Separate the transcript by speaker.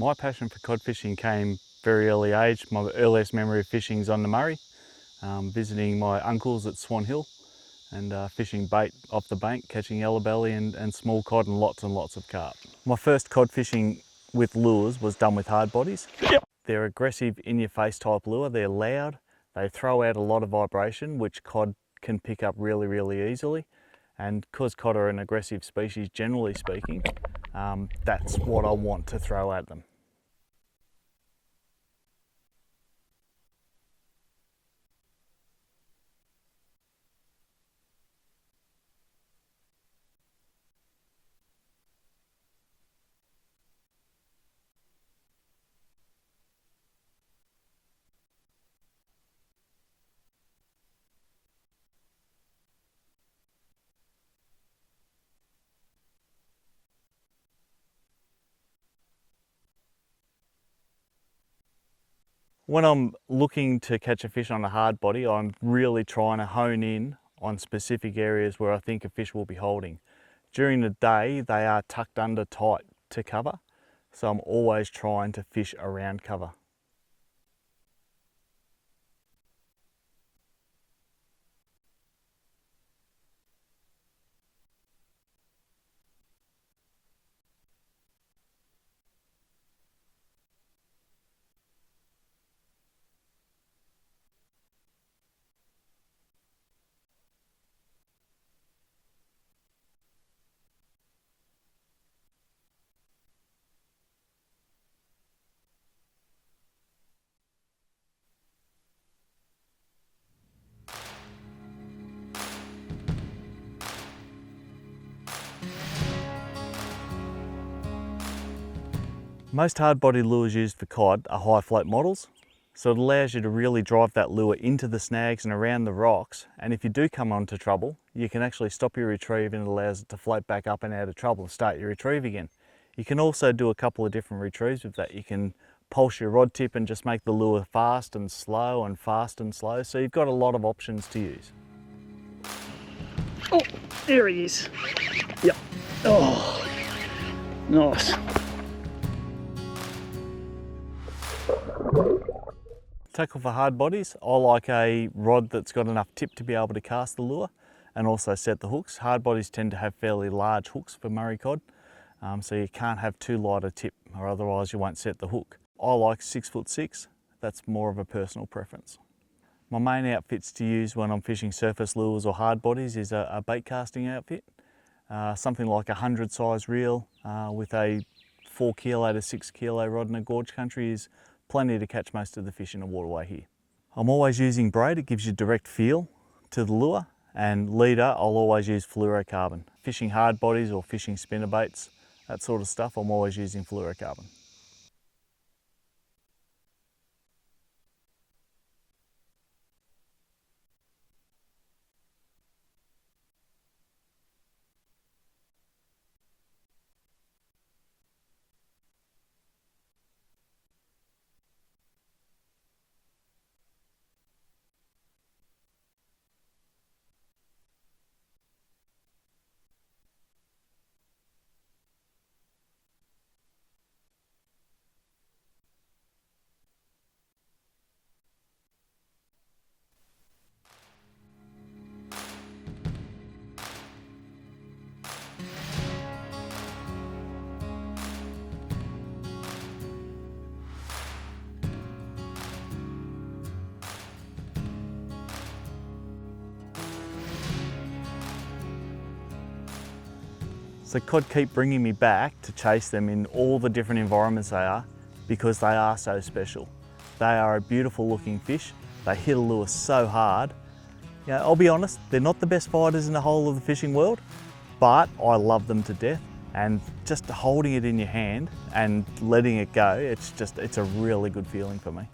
Speaker 1: My passion for cod fishing came very early age. My earliest memory of fishing is on the Murray, visiting my uncles at Swan Hill and fishing bait off the bank, catching yellow belly and small cod and lots of carp. My first cod fishing with lures was done with hardbodies. They're aggressive, in-your-face type lure. They're loud, they throw out a lot of vibration, which cod can pick up really easily. And because cod are an aggressive species, generally speaking, that's what I want to throw at them. When I'm looking to catch a fish on a hard body, I'm really trying to hone in on specific areas where I think a fish will be holding. During the day, they are tucked under tight to cover, so I'm always trying to fish around cover. Most hard body lures used for cod are high float models, so it allows you to really drive that lure into the snags and around the rocks, and if you do come onto trouble, you can actually stop your retrieve and it allows it to float back up and out of trouble and start your retrieve again. You can also do a couple of different retrieves with that. You can pulse your rod tip and just make the lure fast and slow and fast and slow, so you've got a lot of options to use.
Speaker 2: Oh, there he is. Yep. Oh, nice.
Speaker 1: Tackle for hard bodies, I like a rod that's got enough tip to be able to cast the lure and also set the hooks. Hard bodies tend to have fairly large hooks for Murray cod, so you can't have too light a tip or otherwise you won't set the hook. I like 6'6", that's more of a personal preference. My main outfits to use when I'm fishing surface lures or hard bodies is a bait casting outfit, something like a 100 size reel with a 4 kilo to 6 kilo rod in a gorge country is plenty to catch most of the fish in a waterway here. I'm always using braid, it gives you direct feel to the lure, and leader I'll always use fluorocarbon. Fishing hard bodies or fishing spinner baits, that sort of stuff, I'm always using fluorocarbon. So cod keep bringing me back to chase them in all the different environments they are because they are so special. They are a beautiful looking fish. They hit a lure so hard. You know, I'll be honest, they're not the best fighters in the whole of the fishing world, but I love them to death. And just holding it in your hand and letting it go, it's a really good feeling for me.